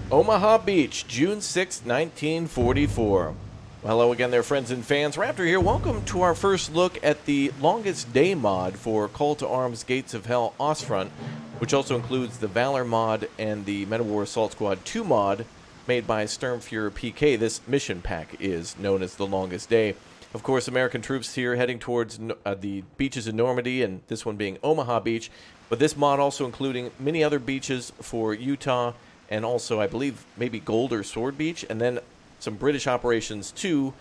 Omaha Beach, June 6, 1944. Well, hello again there, friends and fans. Raptor here. Welcome to our first look at the longest day mod for Call to Arms Gates of Hell Ostfront, which also includes the Valor mod and the Metawar Assault Squad 2 mod made by Sturmfuhrer PK. This mission pack is known as the longest day. Of course, American troops here heading towards the beaches of Normandy, and this one being Omaha Beach. But this mod also including many other beaches for Utah, and also, I believe, maybe Gold or Sword Beach, and then some British operations, too,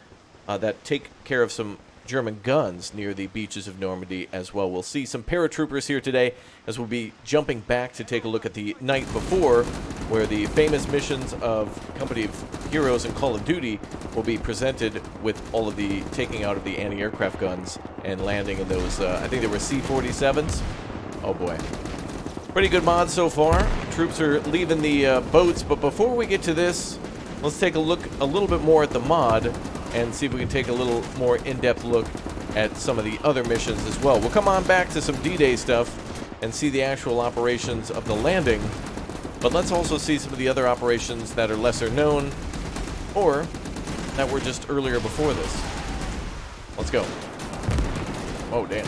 that take care of some German guns near the beaches of Normandy as well. We'll see some paratroopers here today, as we'll be jumping back to take a look at the night before, where the famous missions of Company of Heroes and Call of Duty will be presented with all of the taking out of the anti-aircraft guns and landing in those, I think they were C-47s. Oh boy. Pretty good mod so far. Troops are leaving the boats, but before we get to this, let's take a look a little bit more at the mod and see if we can take a little more in-depth look at some of the other missions as well. We'll come on back to some D-Day stuff and see the actual operations of the landing, but let's also see some of the other operations that are lesser known or that were just earlier before this. Let's go. Oh, damn.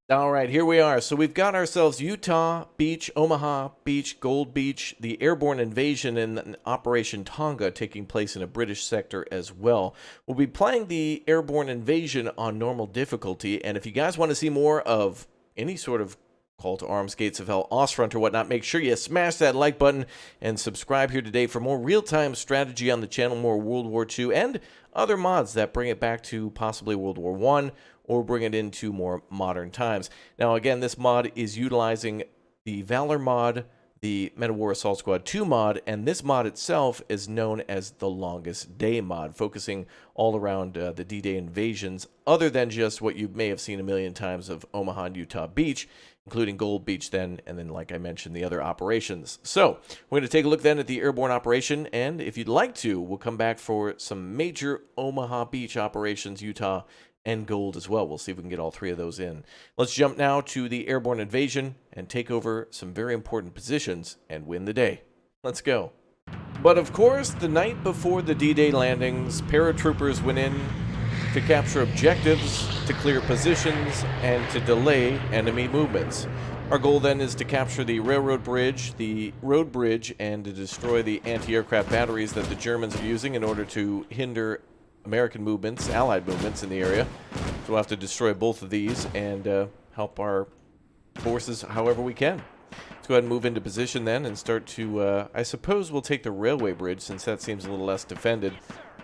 All right, here we are. So we've got ourselves Utah Beach, Omaha Beach, Gold Beach, the airborne invasion, and Operation Tonga taking place in a British sector as well. We'll be playing the airborne invasion on normal difficulty, and if you guys want to see more of any sort of Call to Arms, Gates of Hell, Ostfront, or whatnot, make sure you smash that like button and subscribe here today for more real-time strategy on the channel, more World War II, and other mods that bring it back to possibly World War I, or bring it into more modern times. Now, again, this mod is utilizing the Valor mod, the Metawar Assault Squad 2 mod, and this mod itself is known as the Longest Day mod, focusing all around the D-Day invasions, other than just what you may have seen a million times of Omaha and Utah Beach, including Gold Beach then, and then, like I mentioned, the other operations. So, we're going to take a look then at the airborne operation, and if you'd like to, we'll come back for some major Omaha Beach operations, Utah, and Gold as well. We'll see if we can get all three of those in. Let's jump now to the airborne invasion and take over some very important positions and win the day. Let's go. But of course, the night before the D-Day landings, paratroopers went in to capture objectives, to clear positions, and to delay enemy movements. Our goal then is to capture the railroad bridge, the road bridge, and to destroy the anti-aircraft batteries that the Germans are using in order to hinder American movements, Allied movements in the area. So we'll have to destroy both of these and help our forces however we can. Let's go ahead and move into position then and start to, I suppose we'll take the railway bridge since that seems a little less defended.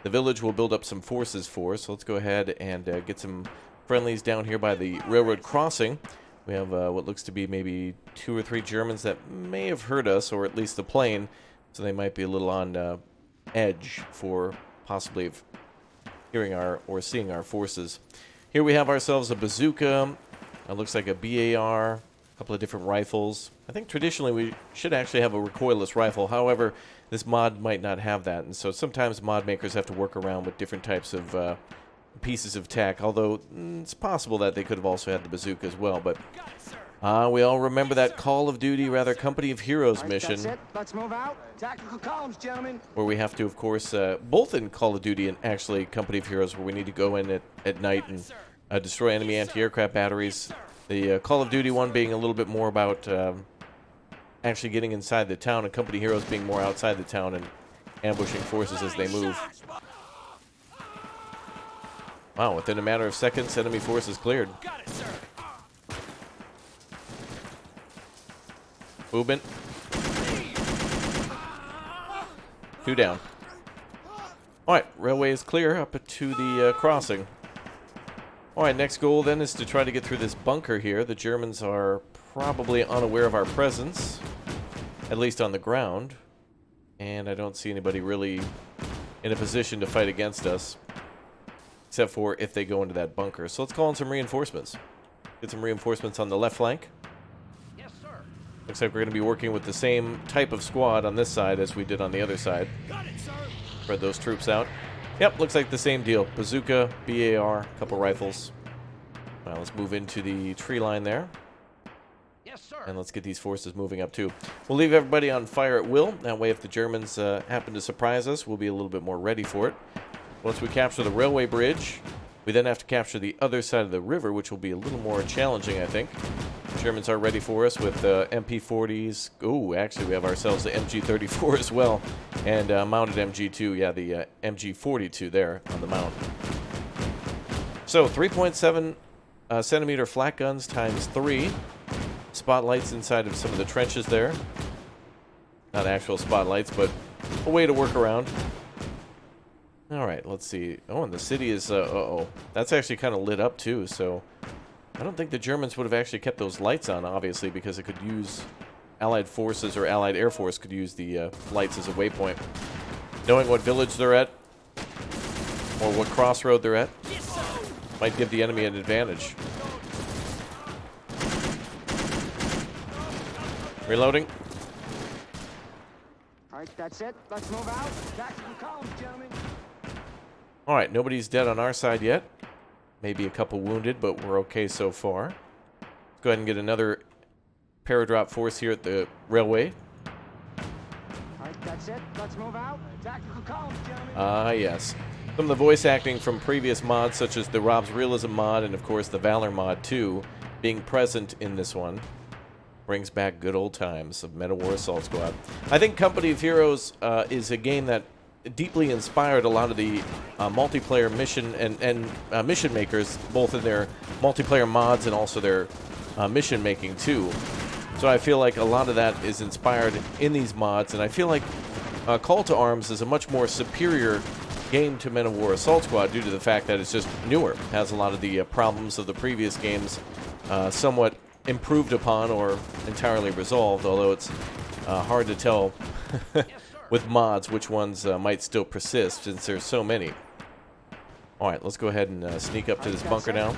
The village will build up some forces for us, so let's go ahead and get some friendlies down here by the railroad crossing. We have what looks to be maybe 2 or 3 Germans that may have heard us, or at least the plane, so they might be a little on edge for possibly hearing our or seeing our forces. Here we have ourselves a bazooka. It looks like a BAR, a couple of different rifles. I think traditionally we should actually have a recoilless rifle. However, this mod might not have that, and so sometimes mod makers have to work around with different types of pieces of tech, although it's possible that they could have also had the bazooka as well. But we all remember that Call of Duty, rather Company of Heroes mission. That's it. Let's move out. Tactical columns, gentlemen. Where we have to, of course, both in Call of Duty and actually Company of Heroes, where we need to go in at night and destroy enemy anti-aircraft batteries. The Call of Duty one being a little bit more about actually getting inside the town, and Company of Heroes being more outside the town and ambushing forces as they move. Wow, within a matter of seconds, enemy forces cleared. Movement. 2 down. Alright, railway is clear up to the crossing. Alright, next goal then is to try to get through this bunker here. The Germans are probably unaware of our presence, at least on the ground. And I don't see anybody really in a position to fight against us, except for if they go into that bunker. So let's call in some reinforcements. Get some reinforcements on the left flank. Looks like we're going to be working with the same type of squad on this side as we did on the other side. Spread those troops out. Yep, looks like the same deal. Bazooka, BAR, couple rifles. Well, let's move into the tree line there. Yes, sir. And let's get these forces moving up too. We'll leave everybody on fire at will. That way if the Germans happen to surprise us, we'll be a little bit more ready for it. Once we capture the railway bridge, we then have to capture the other side of the river, which will be a little more challenging, I think. The Germans are ready for us with MP40s. Ooh, actually we have ourselves the MG34 as well. And mounted MG2, yeah, the MG42 there on the mount. So 3.7 centimeter flak guns times 3. Spotlights inside of some of the trenches there. Not actual spotlights, but a way to work around. Alright, let's see. Oh, and the city is, uh-oh. That's actually kind of lit up too, so I don't think the Germans would have actually kept those lights on, obviously, because it could use Allied forces or Allied Air Force could use the lights as a waypoint. Knowing what village they're at, or what crossroad they're at, might give the enemy an advantage. Reloading. All right, that's it. Let's move out. Tactical columns, gentlemen. All right, nobody's dead on our side yet. Maybe a couple wounded, but we're okay so far. Let's go ahead and get another paradrop force here at the railway. All right, that's it. Let's move out. Tactical columns, gentlemen. Ah, yes. Some of the voice acting from previous mods, such as the Rob's Realism mod and, of course, the Valor mod 2, being present in this one, brings back good old times of Meta-War Assault Squad. I think Company of Heroes is a game that deeply inspired a lot of the multiplayer mission and mission makers, both in their multiplayer mods and also their mission making too. So I feel like a lot of that is inspired in these mods, and I feel like Call to Arms is a much more superior game to Meta-War Assault Squad due to the fact that it's just newer. It has a lot of the problems of the previous games somewhat improved upon or entirely resolved, although it's hard to tell with mods which ones might still persist since there's so many. Alright, let's go ahead and sneak up to this bunker now.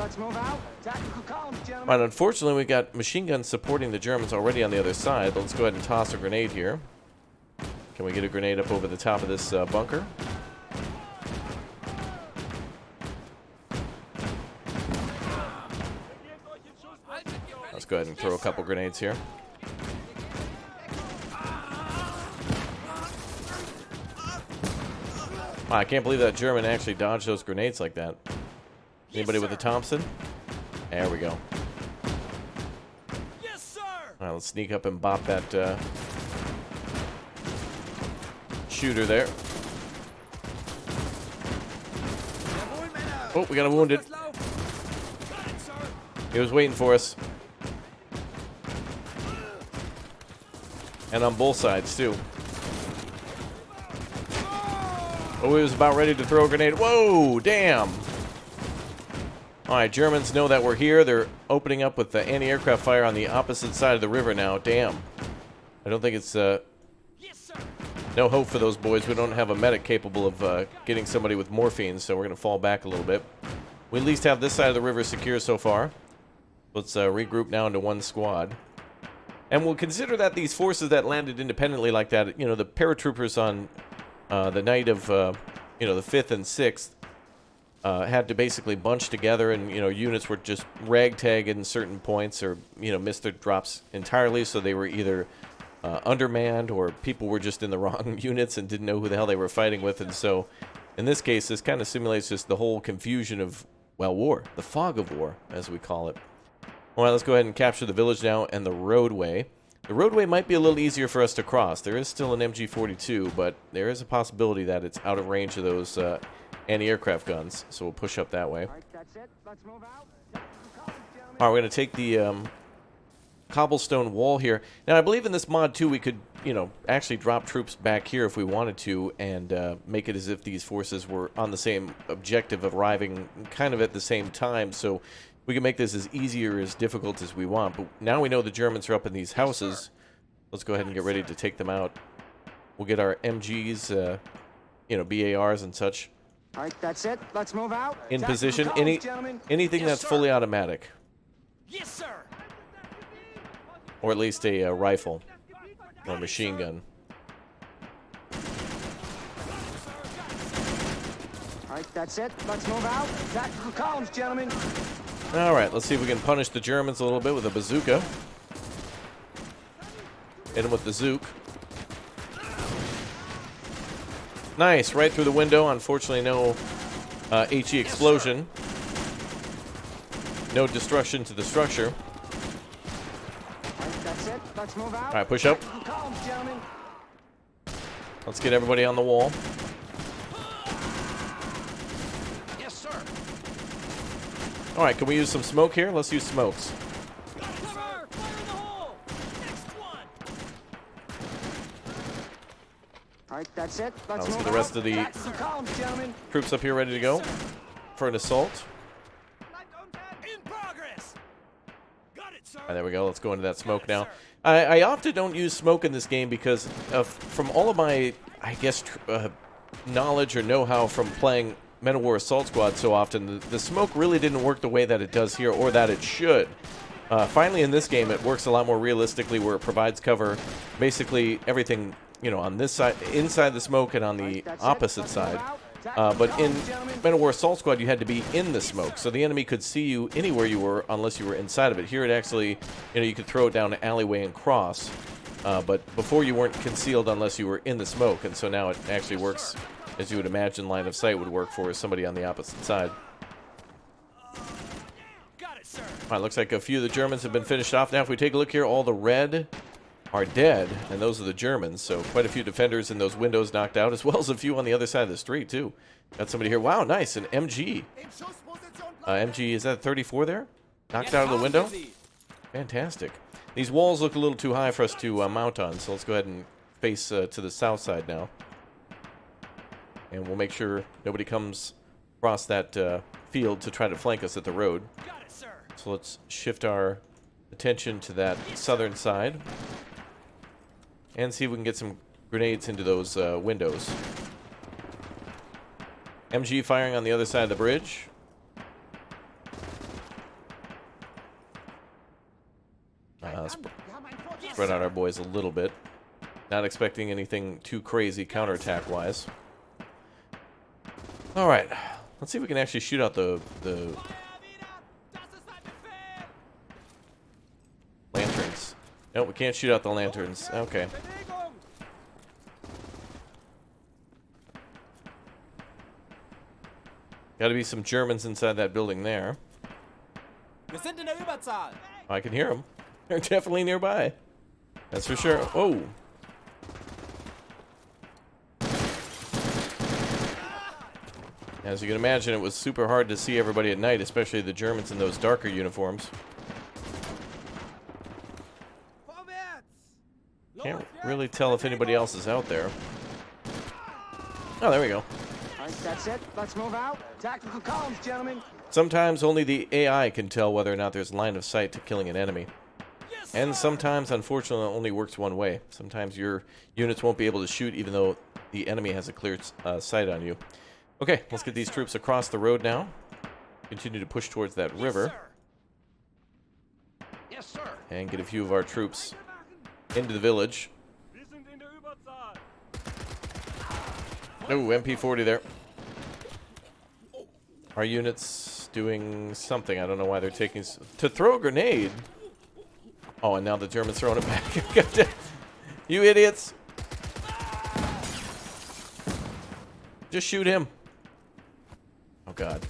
Alright, unfortunately we got machine guns supporting the Germans already on the other side. Let's go ahead and toss a grenade here. Can we get a grenade up over the top of this bunker? Let's go ahead and throw a couple grenades here. Wow, I can't believe that German actually dodged those grenades like that. Anybody with a Thompson? There we go. Yes, sir. All right, let's sneak up and bop that shooter there. Oh, we got a wounded. He was waiting for us. And on both sides, too. Oh, he was about ready to throw a grenade. Whoa, damn. Alright, Germans know that we're here. They're opening up with the anti-aircraft fire on the opposite side of the river now. Damn. I don't think it's, no hope for those boys. We don't have a medic capable of getting somebody with morphine, so we're going to fall back a little bit. We at least have this side of the river secure so far. Let's regroup now into one squad. And we'll consider that these forces that landed independently like that, you know, the paratroopers on the night of, you know, the 5th and 6th had to basically bunch together, and, you know, units were just ragtag in certain points or, you know, missed their drops entirely, so they were either undermanned or people were just in the wrong units and didn't know who the hell they were fighting with. And so in this case, this kind of simulates just the whole confusion of, well, war, the fog of war, as we call it. All right, let's go ahead and capture the village now and the roadway. The roadway might be a little easier for us to cross. There is still an MG42, but there is a possibility that it's out of range of those anti-aircraft guns, so we'll push up that way. All right, that's it. Let's move out. All right, we're going to take the cobblestone wall here. Now, I believe in this mod, too, we could, you know, actually drop troops back here if we wanted to and make it as if these forces were on the same objective of arriving kind of at the same time, so we can make this as easy or as difficult as we want. But now we know the Germans are up in these houses. Let's go ahead and get ready to take them out. We'll get our MGs, you know, BARs and such. All right, that's it. Let's move out. In Tactical position. columns, gentlemen. Anything Yes, that's sir. fully automatic. Yes, sir. Or at least a rifle. Or a machine gun. All right, that's it. Let's move out. Tactical columns, gentlemen. Alright, let's see if we can punish the Germans a little bit with a bazooka. Hit him with the Zook. Nice, right through the window. Unfortunately, no HE explosion. No destruction to the structure. That's it. Let's move out. All right, push up. Tactical columns, gentlemen. Let's get everybody on the wall. Yes, sir. All right, can we use some smoke here? Let's use smokes. All right, that's it. Let's Let's move get the out. rest of the Tactical columns, gentlemen. troops up here ready to go for an assault. In progress. Got it, sir. All right, there we go. Let's go into that smoke now. I often don't use smoke in this game because from all of my, I guess, knowledge or know-how from playing Men of War Assault Squad so often, the smoke really didn't work the way that it does here, or that it should. Finally, in this game, it works a lot more realistically, where it provides cover, basically everything, you know, on this side, inside the smoke, and on the opposite side. But in Men of War Assault Squad, you had to be in the smoke, so the enemy could see you anywhere you were unless you were inside of it. Here, it actually, you know, you could throw it down an alleyway and cross, but before you weren't concealed unless you were in the smoke, and so now it actually works as you would imagine line of sight would work for somebody on the opposite side. Got it, sir. All right, looks like a few of the Germans have been finished off. Now, if we take a look here, all the red are dead, and those are the Germans, so quite a few defenders in those windows knocked out, as well as a few on the other side of the street, too. Got somebody here. Wow, nice, an MG. MG, is that 34 there? Knocked out of the window? Fantastic. These walls look a little too high for us to mount on, so let's go ahead and face to the south side now. And we'll make sure nobody comes across that field to try to flank us at the road. Got it, sir. So let's shift our attention to that southern side and see if we can get some grenades into those windows. MG firing on the other side of the bridge. Spread out our boys a little bit. Not expecting anything too crazy counterattack wise. Alright, let's see if we can actually shoot out the lanterns. No, we can't shoot out the lanterns. Okay. Gotta be some Germans inside that building there. Wir sind in der Überzahl. I can hear them. They're definitely nearby. That's for sure. Oh. As you can imagine, it was super hard to see everybody at night, especially the Germans in those darker uniforms. Can't really tell if anybody else is out there. Oh, there we go. All right, that's it. Let's move out. Tactical columns, gentlemen. Sometimes only the AI can tell whether or not there's line of sight to killing an enemy. And sometimes, unfortunately, it only works one way. Sometimes your units won't be able to shoot even though the enemy has a clear sight on you. Okay, let's get these troops across the road now. Continue to push towards that river. Yes, sir. And get a few of our troops into the village. Oh, MP40 there. Our unit's doing something. I don't know why they're taking... To throw a grenade? Oh, and now the German's throwing it back. You idiots! Just shoot him. Oh, God.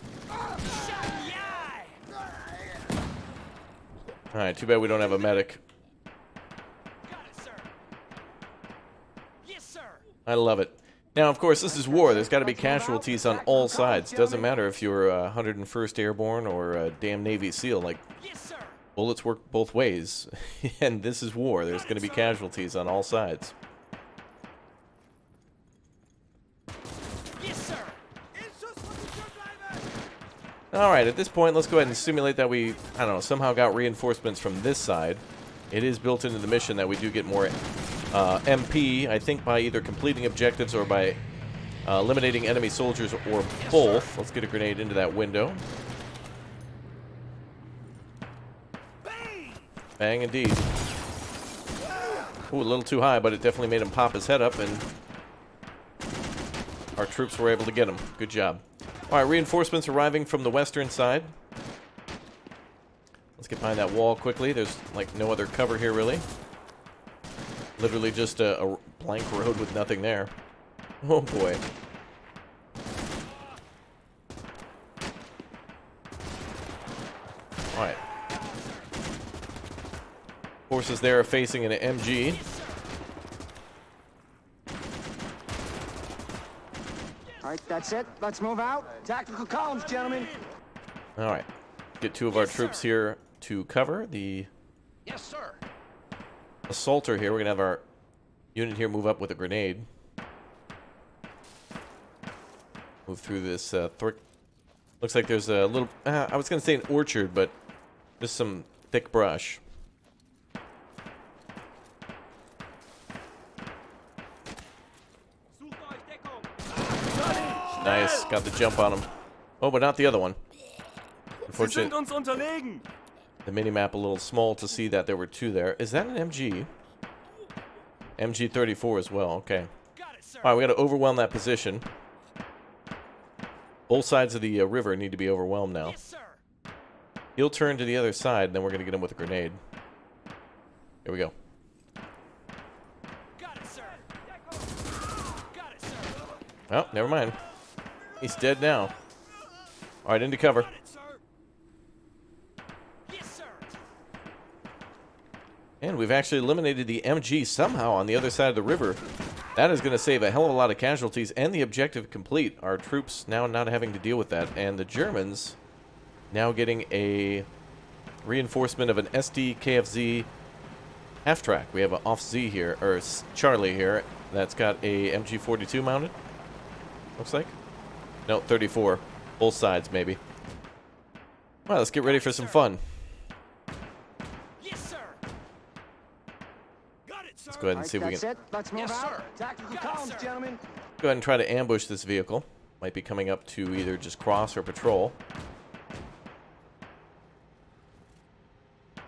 Alright, too bad we don't have a medic. I love it. Now, of course, this is war. There's got to be casualties on all sides. Doesn't matter if you're 101st Airborne or a damn Navy SEAL. Like, bullets work both ways. And this is war. There's going to be casualties on all sides. Alright, at this point, let's go ahead and simulate that we, I don't know, somehow got reinforcements from this side. It is built into the mission that we do get more MP, I think by either completing objectives or by eliminating enemy soldiers or both. Let's get a grenade into that window. Bang indeed. Ooh, a little too high, but it definitely made him pop his head up, and our troops were able to get him. Good job. Alright, reinforcements arriving from the western side. Let's get behind that wall quickly. There's, like, no other cover here, really. Literally just a blank road with nothing there. Oh boy. Alright. Forces there are facing an MG. All right, that's it. Let's move out. Tactical columns, gentlemen. Alright. Get two of our troops here to cover. The Yes, sir. assaulter here. We're going to have our unit here move up with a grenade. Move through this looks like there's a little... I was going to say an orchard, but just some thick brush. Nice. Got the jump on him. Oh, but not the other one. Unfortunately, uns unterlegen. the mini-map a little small to see that there were two there. Is that an MG? MG-34 as well. Okay. Got it, sir. All right, we got to overwhelm that position. Both sides of the river need to be overwhelmed now. Yes, sir. He'll turn to the other side, and then we're going to get him with a grenade. Here we go. Got it, sir. Got it, sir. Oh, never mind. He's dead now. All right, into cover. Got it, sir. Yes, sir. And we've actually eliminated the MG somehow on the other side of the river. That is going to save a hell of a lot of casualties and the objective complete. Our troops now not having to deal with that. And the Germans now getting a reinforcement of an SD-KFZ half-track. We have an off-Z here, or Charlie here, that's got a MG-42 mounted, looks like. No, 34. Both sides, maybe. All right, let's get ready for some fun. Yes, sir. Got it, sir. Let's go ahead All and right, see if we that's can it. Let's move Yes, out. sir. Tactical Got it, columns, sir. gentlemen. go ahead and try to ambush this vehicle. Might be coming up to either just cross or patrol.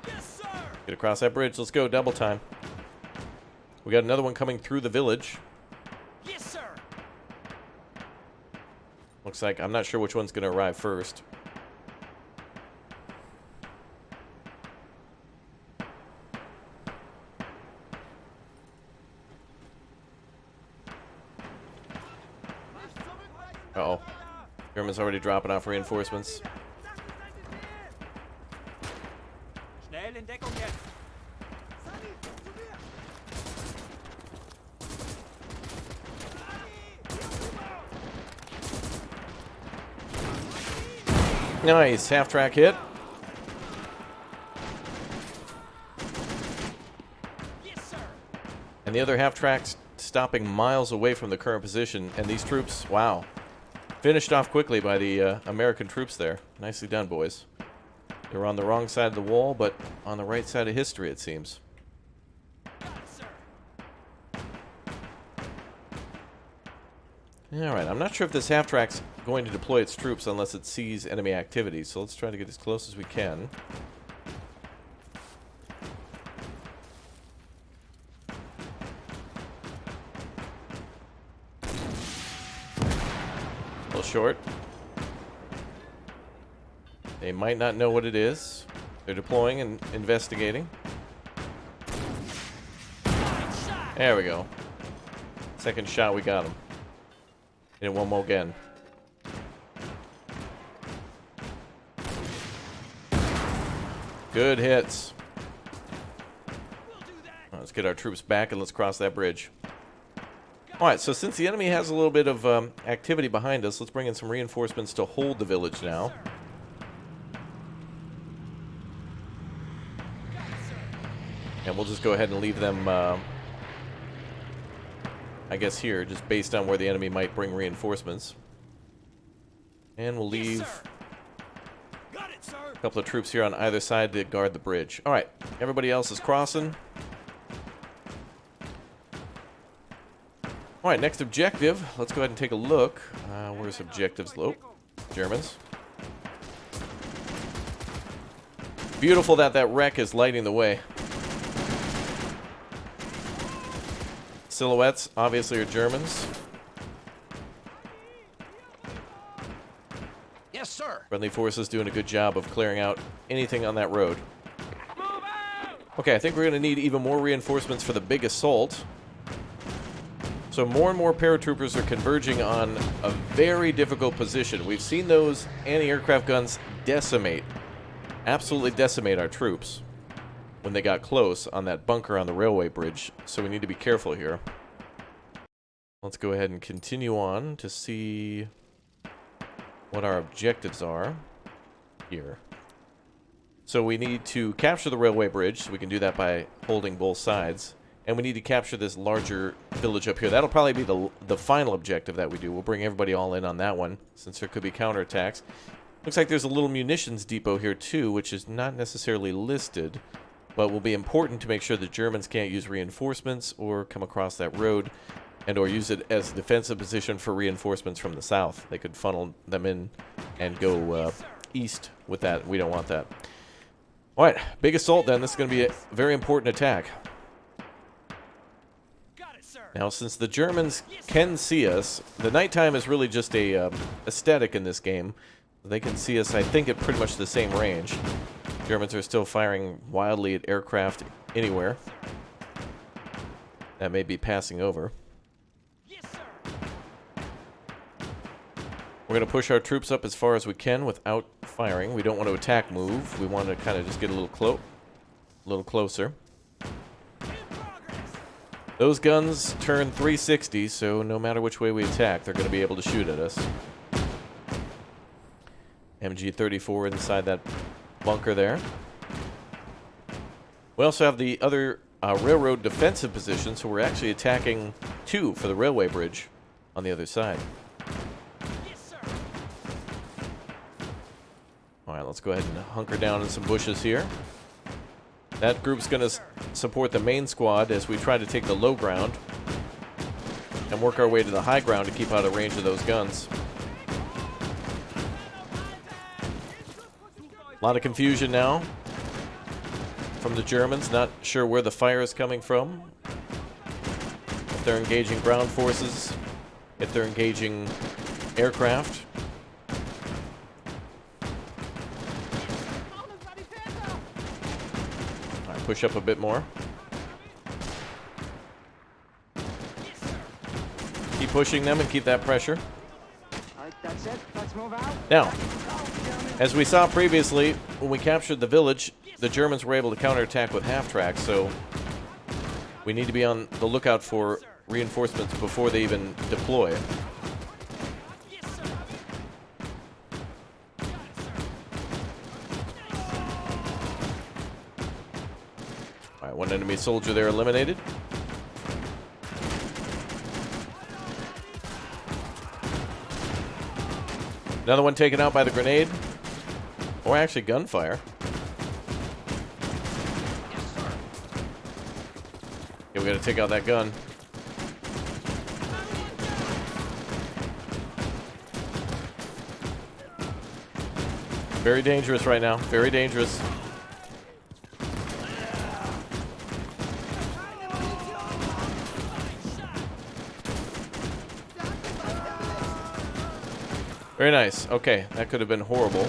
Yes, sir. Get across that bridge. Let's go. Double time. We got another one coming through the village. Yes, sir. Looks like I'm not sure which one's going to arrive first. Uh-oh. German's already dropping off reinforcements. Schnell in Deckung jetzt. Nice. Half-track hit. Yes, sir. And the other half-track's stopping miles away from the current position. And these troops, wow. Finished off quickly by the American troops there. Nicely done, boys. They were on the wrong side of the wall, but on the right side of history, it seems. Got it, sir. Alright, I'm not sure if this half-track's going to deploy its troops unless it sees enemy activity, so let's try to get as close as we can. A little short. They might not know what it is. They're deploying and investigating. There we go. Second shot, we got him. Hit it one more again. Good hits. We'll do that. Let's get our troops back and let's cross that bridge. Alright, so since the enemy has a little bit of activity behind us, let's bring in some reinforcements to hold the village now. And we'll just go ahead and leave them, I guess here, just based on where the enemy might bring reinforcements. And we'll leave Got it, sir. a couple of troops here on either side to guard the bridge. Alright, everybody else is crossing. Alright, next objective. Let's go ahead and take a look. Where's objectives? Oh, Germans. Beautiful that that wreck is lighting the way. Silhouettes, obviously, are Germans. Yes, sir. Friendly forces doing a good job of clearing out anything on that road. Move out. Okay, I think we're going to need even more reinforcements for the big assault. So more and more paratroopers are converging on a very difficult position. We've seen those anti-aircraft guns decimate, absolutely decimate our troops when they got close on that bunker on the railway bridge. So we need to be careful here. Let's go ahead and continue on to see what our objectives are here. So we need to capture the railway bridge. So we can do that by holding both sides. And we need to capture this larger village up here. That'll probably be the final objective that we do. We'll bring everybody all in on that one, since there could be counterattacks. Looks like there's a little munitions depot here too, which is not necessarily listed, but will be important to make sure the Germans can't use reinforcements or come across that road and or use it as a defensive position for reinforcements from the south. They could funnel them in and go east with that. We don't want that. All right, big assault then. This is going to be a very important attack. Now, since the Germans can see us, the nighttime is really just a aesthetic in this game. They can see us, I think, at pretty much the same range. Germans are still firing wildly at aircraft anywhere that may be passing over. We're going to push our troops up as far as we can without firing. We don't want to attack move. We want to kind of just get a little closer. Those guns turn 360, so no matter which way we attack, they're going to be able to shoot at us. MG-34 inside that bunker there. We also have the other railroad defensive position, so we're actually attacking 2 for the railway bridge on the other side. Alright, let's go ahead and hunker down in some bushes here. That group's going to support the main squad as we try to take the low ground and work our way to the high ground to keep out of range of those guns. A lot of confusion now from the Germans, not sure where the fire is coming from. If they're engaging ground forces, if they're engaging aircraft. Push up a bit more. Keep pushing them and keep that pressure. All right, that's it. Let's move out. Now, as we saw previously, when we captured the village, the Germans were able to counterattack with half-tracks, so we need to be on the lookout for reinforcements before they even deploy. One enemy soldier there eliminated. Another one taken out by the grenade. Or actually gunfire. Okay, we gotta take out that gun. Very dangerous right now. Very dangerous. Very nice. Okay, that could have been horrible.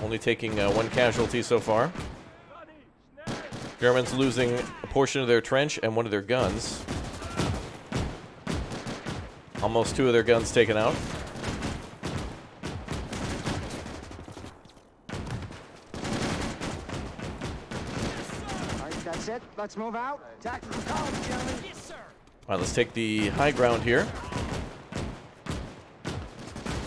Only taking 1 casualty so far. Germans losing a portion of their trench and 1 of their guns. Almost 2 of their guns taken out. All right, that's it. Let's move out. Tactical column, gentlemen. Yes, sir. All right, let's take the high ground here.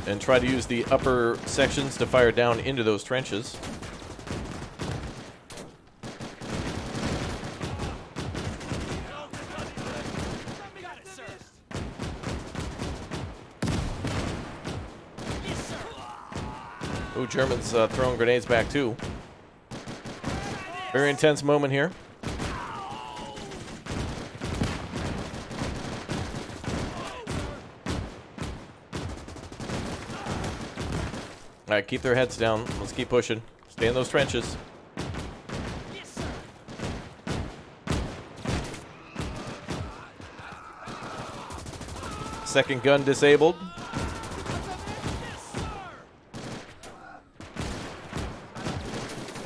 And try to use the upper sections to fire down into those trenches. Got it, sir. Ooh, Germans throwing grenades back too. Very intense moment here. All right, keep their heads down. Let's keep pushing. Stay in those trenches. Yes, sir. Second gun disabled.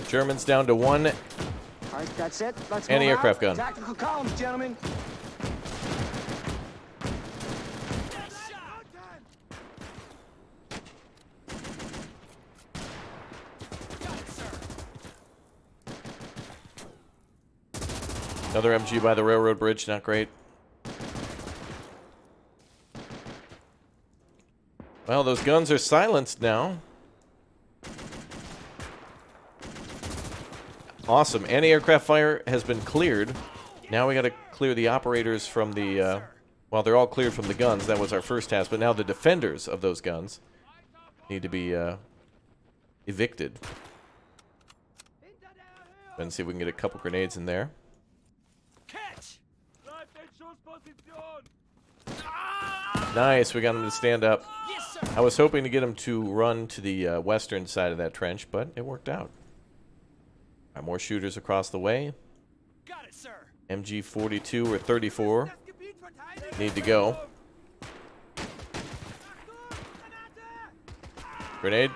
Germans down to 1 All right, that's it. Let's move Anti-aircraft out. gun. Tactical columns, gentlemen. Another MG by the railroad bridge, not great. Well, those guns are silenced now. Awesome. Anti-aircraft fire has been cleared. Now we got to clear the operators from the... well, they're all cleared from the guns. That was our first task. But now the defenders of those guns need to be evicted. And see if we can get a couple grenades in there. Catch! Nice. We got him to stand up. Yes, sir. I was hoping to get him to run to the western side of that trench, but it worked out. All right, more shooters across the way. Got it, sir. MG 42 or 34 need to go. Grenade.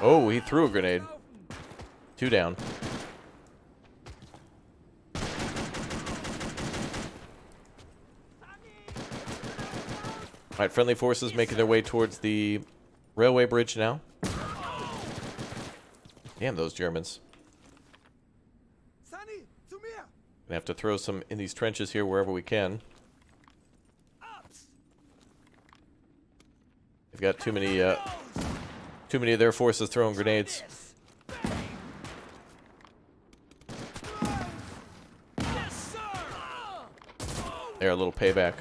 Oh, he threw a grenade. 2 down. All right, friendly forces making their way towards the railway bridge now. Damn, those Germans. Gonna have to throw some in these trenches here wherever we can. They've got too many of their forces throwing grenades. Yes, sir. There, a little payback.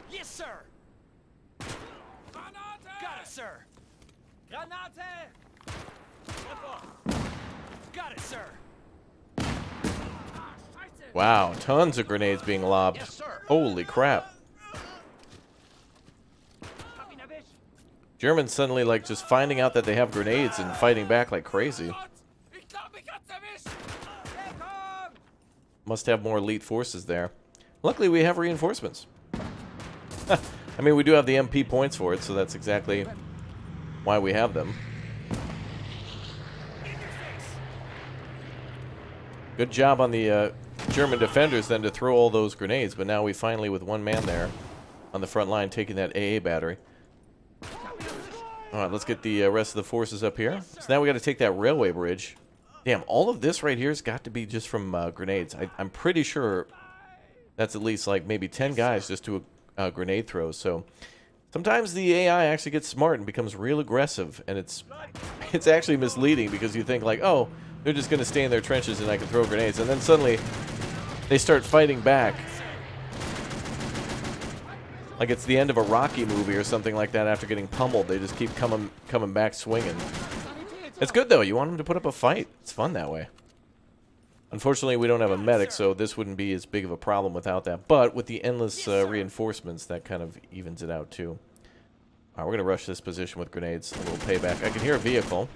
Yes, sir. Got it, sir. Got it, sir. Wow, tons of grenades being lobbed. Yes, sir. Holy crap. Germans suddenly like just finding out that they have grenades and fighting back like crazy. Must have more elite forces there. Luckily we have reinforcements. I mean, we do have the MP points for it, so that's exactly why we have them. Good job on the German defenders then to throw all those grenades, but now we finally, with one man there on the front line, taking that AA battery. Alright, let's get the rest of the forces up here. So now we got to take that railway bridge. Damn, all of this right here has got to be just from grenades. I'm pretty sure that's at least like maybe 10 guys just do a grenade throw. So sometimes the AI actually gets smart and becomes real aggressive, and it's actually misleading because you think like, oh, they're just going to stay in their trenches and I can throw grenades. And then suddenly they start fighting back. Like it's the end of a Rocky movie or something like that after getting pummeled. They just keep coming back swinging. It's good, though. You want them to put up a fight. It's fun that way. Unfortunately, we don't have a medic, so this wouldn't be as big of a problem without that. But with the endless reinforcements, that kind of evens it out, too. All right, we're going to rush this position with grenades. A little payback. I can hear a vehicle.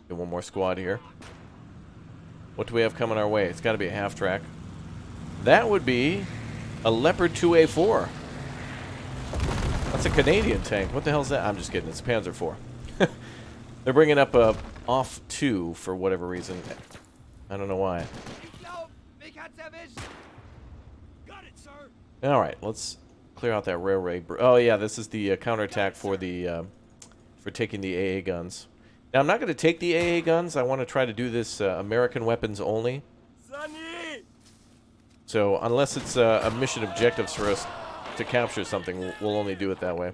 Get one more squad here. What do we have coming our way? It's got to be a half-track. That would be a Leopard 2A4. That's a Canadian tank. What the hell is that? I'm just kidding. It's Panzer IV. They're bringing up a off 2 for whatever reason. I don't know why. Got it, sir. All right, let's clear out that railway. Oh yeah, this is the counterattack for the for taking the AA guns. Now I'm not going to take the AA guns. I want to try to do this American weapons only. So unless it's a mission objectives for us to capture something, we'll only do it that way.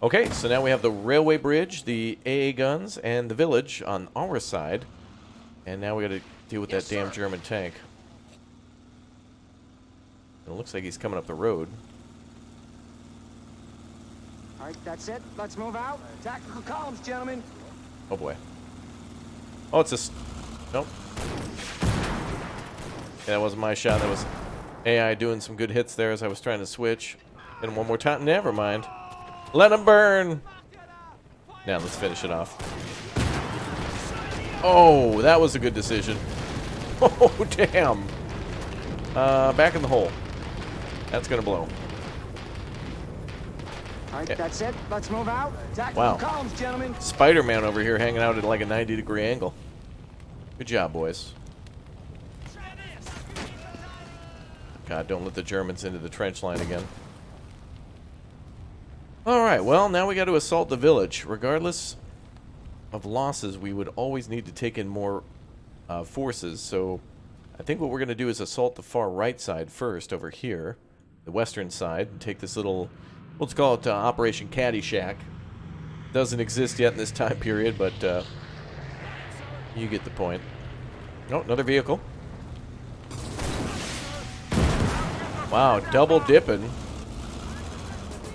Okay, so now we have the railway bridge, the AA guns, and the village on our side. And now we got to deal with that damn German tank. It looks like he's coming up the road. All right, that's it. Let's move out. Tactical columns, gentlemen. Oh boy. Oh, it's a... Nope. Yeah, that wasn't my shot. That was AI doing some good hits there as I was trying to switch. And one more time. Never mind. Let him burn. Now let's finish it off. Oh, that was a good decision. Oh, damn. Back in the hole. That's gonna blow. All right, Yeah. that's it. Let's move out. Tactical Wow. columns, gentlemen. Spider-Man over here hanging out at like a 90-degree angle. Good job, boys. God, don't let the Germans into the trench line again. Alright, well, now we got to assault the village. Regardless of losses, we would always need to take in more forces. So I think what we're going to do is assault the far right side first over here. The western side. And take this little, let's call it Operation Caddyshack. Doesn't exist yet in this time period, but you get the point. Oh, another vehicle. Wow, double dipping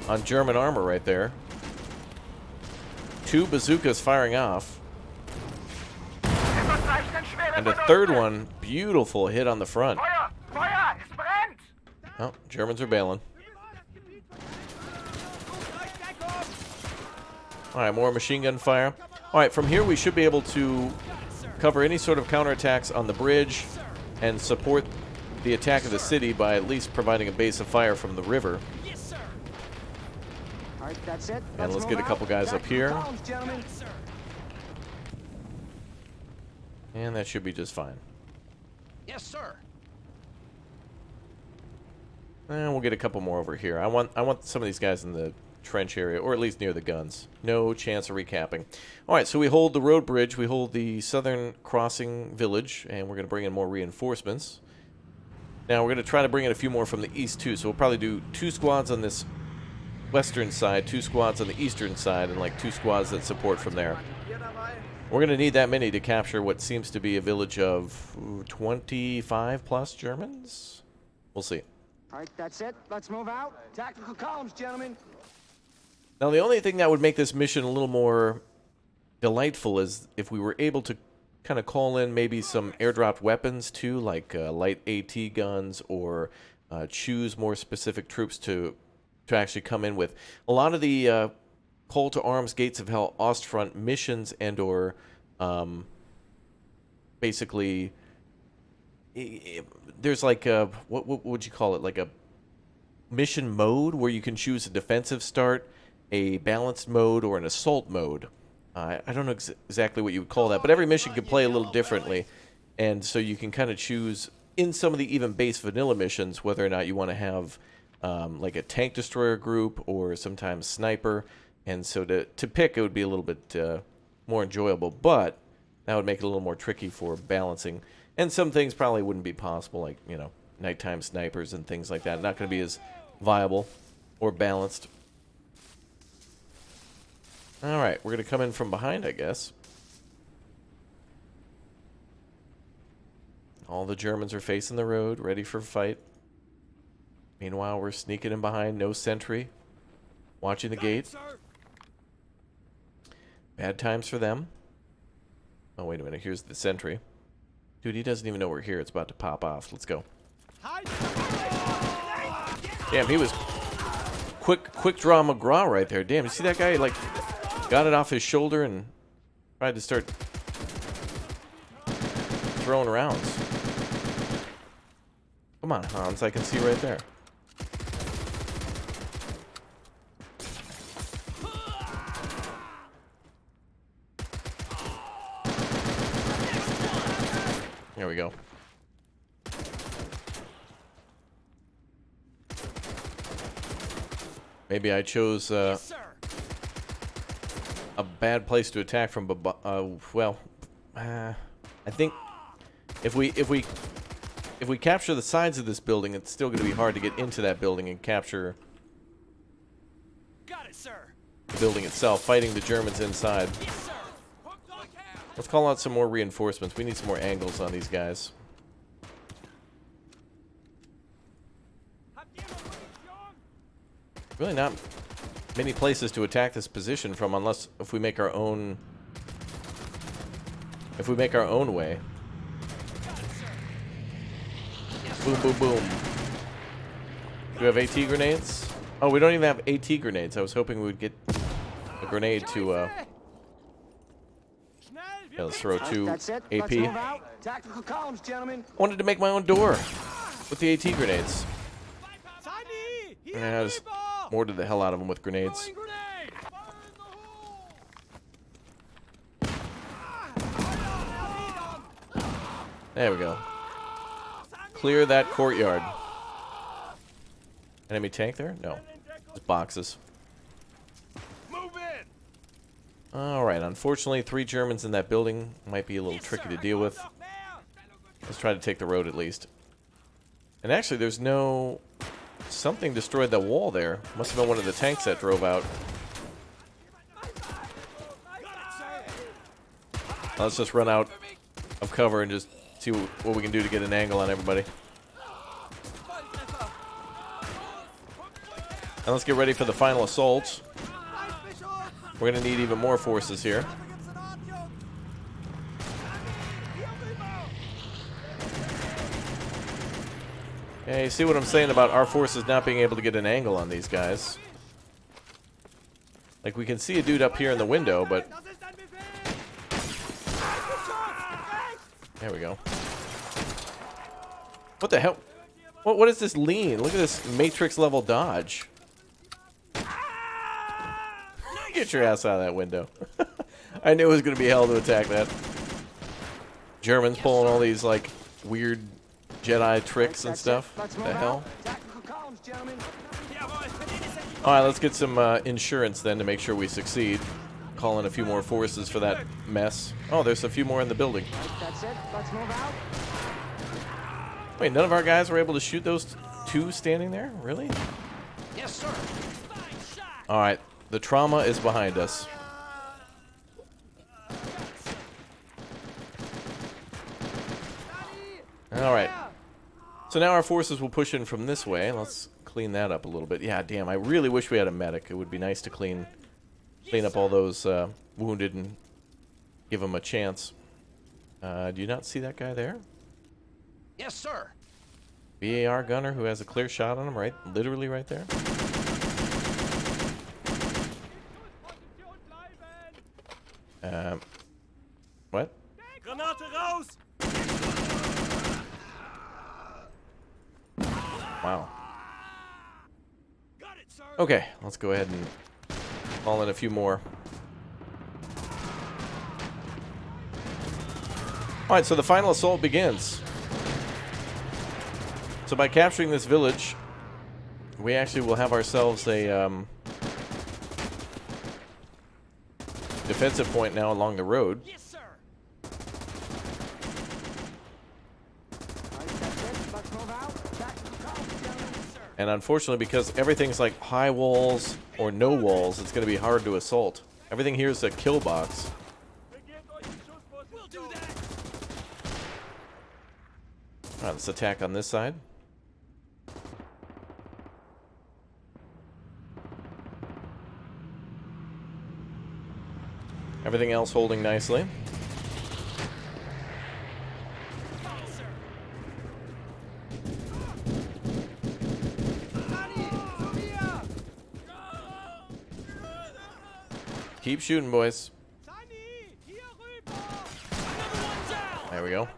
on German armor right there. 2 bazookas firing off. And a third one, beautiful hit on the front. Oh, Germans are bailing. Alright, more machine gun fire. Alright, from here we should be able to cover any sort of counterattacks on the bridge and support the attack of the city by at least providing a base of fire from the river. Yes, sir. All right, that's it. And let's move get a out. couple guys up Tactical here. columns, gentlemen. Yes, sir. And that should be just fine. Yes, sir. And we'll get a couple more over here. I want some of these guys in the trench area, or at least near the guns. No chance of recapping. Alright, so we hold the road bridge, we hold the southern crossing village, and we're going to bring in more reinforcements. Now we're going to try to bring in a few more from the east too, so we'll probably do 2 squads on this western side, 2 squads on the eastern side, and like 2 squads that support from there. We're going to need that many to capture what seems to be a village of 25 plus Germans? We'll see. All right, that's it. Let's move out. Tactical columns, gentlemen. Now the only thing that would make this mission a little more delightful is if we were able to kind of call in maybe some airdropped weapons too, like light AT guns, or choose more specific troops to actually come in with. A lot of the Call to Arms Gates of Hell Ostfront missions and or basically there's like a, what would you call it, like a mission mode where you can choose a defensive start, a balanced mode, or an assault mode. I don't know exactly what you would call that, but every mission can play a little differently, and so you can kind of choose in some of the even base vanilla missions whether or not you want to have like a tank destroyer group or sometimes sniper, and so to pick it would be a little bit more enjoyable, but that would make it a little more tricky for balancing, and some things probably wouldn't be possible, like, you know, nighttime snipers and things like that. Not going to be as viable or balanced. Alright, we're going to come in from behind, I guess. All the Germans are facing the road, ready for a fight. Meanwhile, we're sneaking in behind, no sentry. Watching the gate. Bad times for them. Oh, wait a minute, here's the sentry. Dude, he doesn't even know we're here. It's about to pop off. Let's go. Damn, he was quick draw McGraw right there. Damn, you see that guy, like, got it off his shoulder and tried to start throwing rounds. Come on, Hans, I can see right there. There we go. Maybe I chose Yes, sir. a bad place to attack from. Well, I think if we capture the sides of this building, it's still going to be hard to get into that building and capture Got it, sir. the building itself. Fighting the Germans inside. Yes, sir. Let's call out some more reinforcements. We need some more angles on these guys. Really not many places to attack this position from, unless if we make our own way. Boom, boom, boom. Do we have AT grenades? Oh, we don't even have AT grenades. I was hoping we would get a grenade to yeah, let's throw 2 That's it. AP. Let's move out. Tactical columns, gentlemen. Wanted to make my own door with the AT grenades. Yeah, just mortared the hell out of them with grenades. There we go. Clear that courtyard. Enemy tank there? No. Just boxes. Alright, unfortunately 3 Germans in that building might be a little tricky to deal with. Let's try to take the road at least. And actually there's no... Something destroyed that wall there. Must have been one of the tanks that drove out. Let's just run out of cover and just see what we can do to get an angle on everybody. And let's get ready for the final assault. We're going to need even more forces here. Yeah, you see what I'm saying about our forces not being able to get an angle on these guys. Like, we can see a dude up here in the window, but... There we go. What the hell? What is this lean? Look at this Matrix level dodge. Get your ass out of that window. I knew it was going to be hell to attack that. Germans pulling all these, like, weird Jedi tricks and stuff. What the hell? Alright, let's get some insurance then to make sure we succeed. Call in a few more forces for that mess. Oh, there's a few more in the building. That's it. Let's move out. Wait, none of our guys were able to shoot those 2 standing there? Really? Yes, sir. Alright, the trauma is behind us. Alright. So now our forces will push in from this way. Let's clean that up a little bit. Yeah, damn, I really wish we had a medic. It would be nice to clean up all those wounded and give them a chance. Do you not see that guy there? Yes, sir. VAR gunner who has a clear shot on him, right? Literally right there. What? Wow. Okay, let's go ahead and call in a few more. Alright, so the final assault begins. So by capturing this village, we actually will have ourselves a defensive point now along the road. Yes, sir. Let's move out. Tactical comms, gentlemen. And unfortunately, because everything's like high walls or no walls, it's going to be hard to assault. Everything here is a kill box. We'll do that. Alright, let's attack on this side. Everything else holding nicely. Keep shooting, boys. There we go.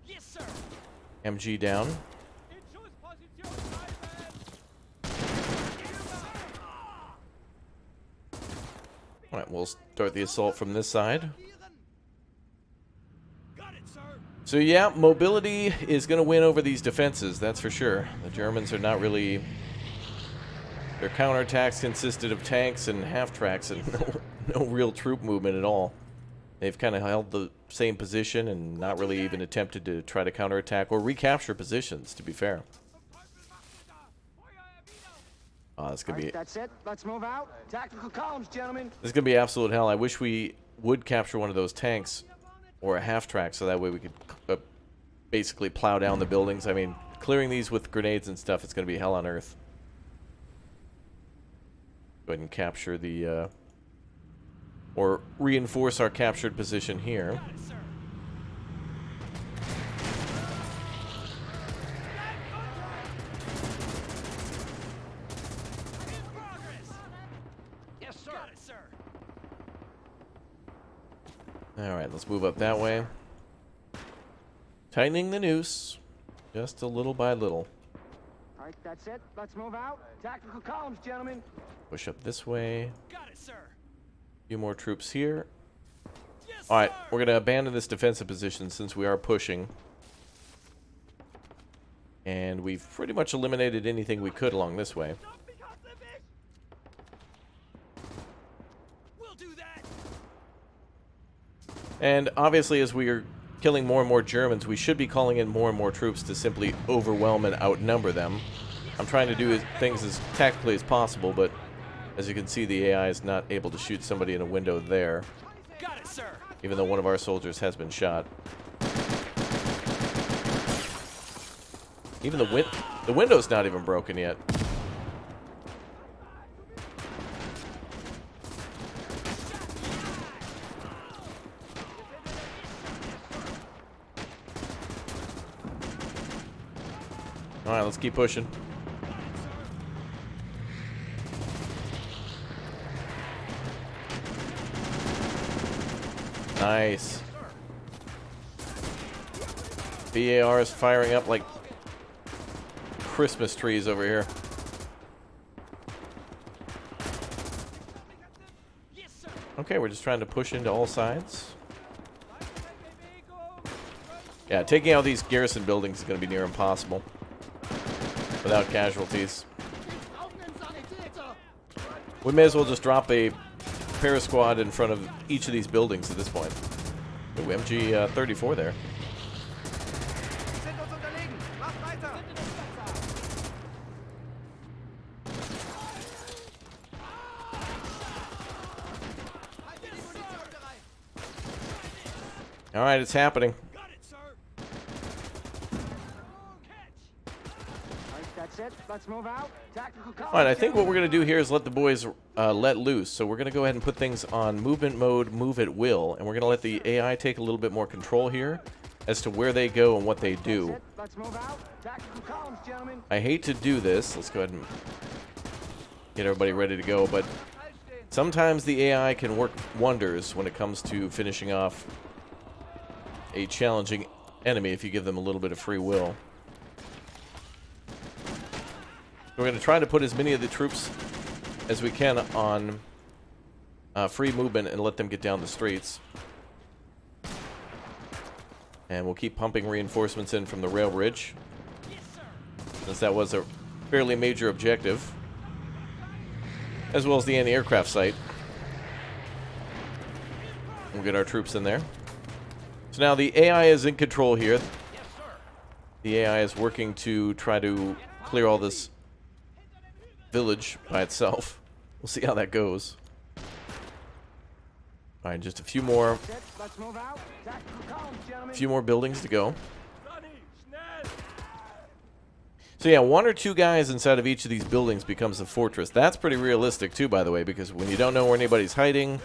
Yes, sir. MG down. Alright, we'll start the assault from this side. Got it, sir. So yeah, mobility is going to win over these defenses, that's for sure. The Germans are not really... Their counterattacks consisted of tanks and half-tracks and no real troop movement at all. They've kind of held the same position and not really even attempted to try to counterattack or recapture positions, to be fair. Oh, this could be... That's it. Let's move out. Tactical comms, gentlemen. This is going to be absolute hell. I wish we would capture one of those tanks or a half-track so that way we could basically plow down the buildings. I mean, clearing these with grenades and stuff, it's going to be hell on earth. Go ahead and capture the... or reinforce our captured position here. Yes, sir. Got it, sir. Alright, let's move up that way. Tightening the noose. Just a little by little. All right, that's it. Let's move out. Tactical columns, gentlemen. Push up this way. Got it, sir. A few more troops here. Yes, Alright, sir. we're going to abandon this defensive position since we are pushing. And we've pretty much eliminated anything we could along this way. We'll do that. And obviously, as we are killing more and more Germans, we should be calling in more and more troops to simply overwhelm and outnumber them. I'm trying to do things as tactically as possible, but as you can see, the AI is not able to shoot somebody in a window there, Got it, sir. even though one of our soldiers has been shot. Even the window's not even broken yet. Alright, let's keep pushing. Nice. BAR is firing up like Christmas trees over here. Yes, sir. Okay, we're just trying to push into all sides. Yeah, taking out these garrison buildings is going to be near impossible without casualties. We may as well just drop a parasquad in front of each of these buildings at this point. Ooh, MG 34 there. All right, it's happening. Got it, sir. Catch. All right, that's it. Let's move out. Tactical columns. All right, I think what we're going to do here is let the boys let loose. So we're going to go ahead and put things on movement mode, move at will, and we're going to let the AI take a little bit more control here as to where they go and what they do. That's it. Let's move out. Tactical columns, gentlemen. I hate to do this. Let's go ahead and get everybody ready to go, but sometimes the AI can work wonders when it comes to finishing off a challenging enemy if you give them a little bit of free will. We're going to try to put as many of the troops as we can on free movement and let them get down the streets. And we'll keep pumping reinforcements in from the rail bridge, since that was a fairly major objective, as well as the anti-aircraft site. We'll get our troops in there. So now the AI is in control here. The AI is working to try to clear all this village by itself. We'll see how that goes. All right, just a few more Let's move out. Tactical columns, gentlemen. few more buildings to go. Sonny, schnell. So yeah, one or two guys inside of each of these buildings becomes a fortress. That's pretty realistic too, by the way, because when you don't know where anybody's hiding,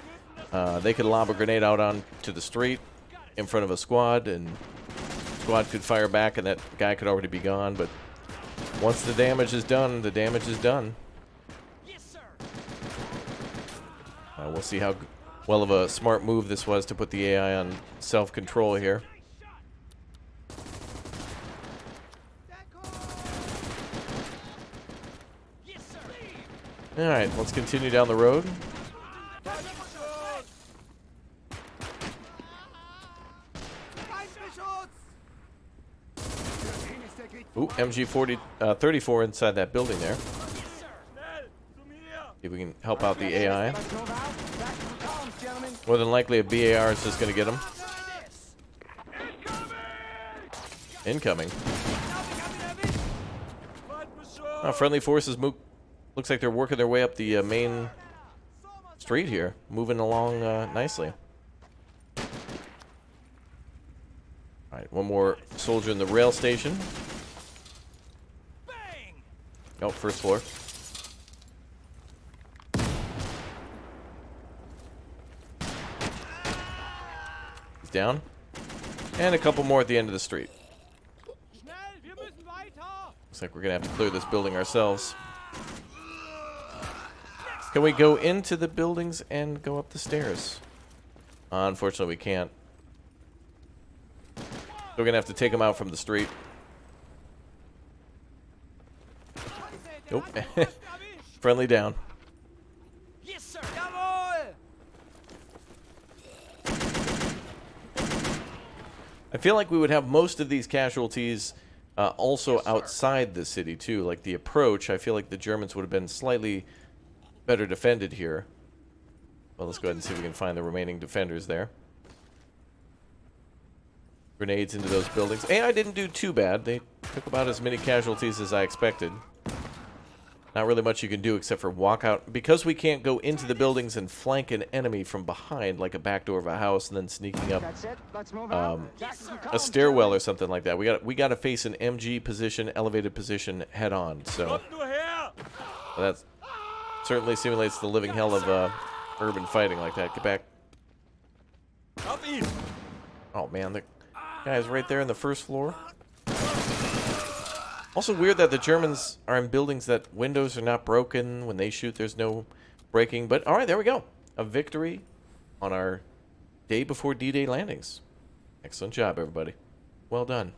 they could lob a grenade out onto the street in front of a squad, and squad could fire back, and that guy could already be gone. But once the damage is done, the damage is done. Yes, sir. We'll see how well of a smart move this was to put the AI on self-control here. Yes, sir. Alright, let's continue down the road. Ooh, MG 34 inside that building there. Schnell. Zu mir. See if we can help out the AI. Let's move out. Tactical columns, gentlemen. More than likely a BAR is just going to get him. Incoming. Friendly forces move. Looks like they're working their way up the main street here. Moving along nicely. Alright, one more soldier in the rail station. Bang. Oh, first floor. He's down. And a couple more at the end of the street. Schnell, wir müssen weiter. Looks like we're going to have to clear this building ourselves. Can we go into the buildings and go up the stairs? Unfortunately, we can't. We're going to have to take them out from the street. Nope. Friendly down. Yes, sir. Jawohl! I feel like we would have most of these casualties also outside the city, too. Like the approach, I feel like the Germans would have been slightly better defended here. Well, let's go ahead and see if we can find the remaining defenders there. Grenades into those buildings. AI didn't do too bad. They took about as many casualties as I expected. Not really much you can do except for walk out. Because we can't go into the buildings and flank an enemy from behind, like a back door of a house, and then sneaking up That's it. Let's move out. Tactical a column, stairwell or something like that. We got to face an MG position, elevated position, head on. So Kommt nur her! that certainly simulates the living hell of urban fighting like that. Get back. Auf ihn! Oh man, the guy's right there on the first floor. Also weird that the Germans are in buildings that windows are not broken. When they shoot, there's no breaking. But all right, there we go. A victory on our day before D-Day landings. Excellent job, everybody. Well done.